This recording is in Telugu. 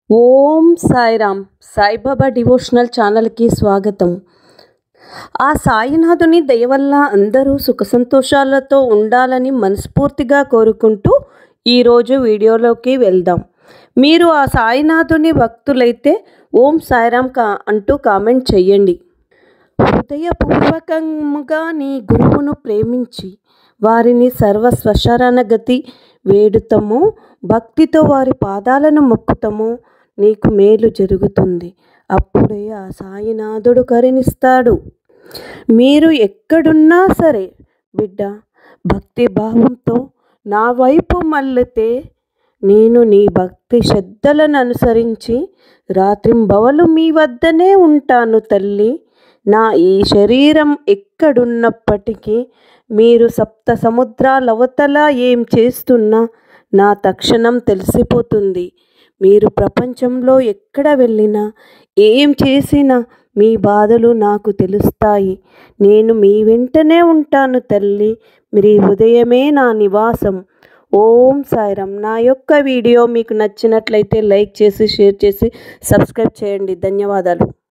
ఓం సాయిరామ్. సాయిబాబా డివోషనల్ ఛానల్కి స్వాగతం. ఆ సాయినాథుని దయ వల్ల అందరూ సుఖ సంతోషాలతో ఉండాలని మనస్ఫూర్తిగా కోరుకుంటూ ఈరోజు వీడియోలోకి వెళ్దాం. మీరు ఆ సాయినాథుని భక్తులైతే ఓం సాయిరామ్ అంటూ కామెంట్ చేయండి. హృదయపూర్వకంగా నీ గురువును ప్రేమించి వారిని సర్వస్వశరణగతి వేడుతామో, భక్తితో వారి పాదాలను మొక్కుతామో నీకు మేలు జరుగుతుంది. అప్పుడే ఆ సాయినాథుడు కరుణిస్తాడు. మీరు ఎక్కడున్నా సరే బిడ్డ, భక్తి భావంతో నా వైపు మళ్ళితే నేను నీ భక్తి శ్రద్ధలను అనుసరించి రాత్రింబవలు మీ వద్దనే ఉంటాను తల్లి. నా ఈ శరీరం ఎక్కడున్నప్పటికీ మీరు సప్త సముద్రాలవతల ఏం చేస్తున్నా నా తక్షణం తెలిసిపోతుంది. మీరు ప్రపంచంలో ఎక్కడ వెళ్ళినా ఏం చేసినా మీ బాధలు నాకు తెలుస్తాయి. నేను మీ వెంటనే ఉంటాను తల్లి. మీ హృదయమే నా నివాసం. ఓం సాయిరామ్. నా యొక్క వీడియో మీకు నచ్చినట్లయితే లైక్ చేసి, షేర్ చేసి, సబ్స్క్రైబ్ చేయండి. ధన్యవాదాలు.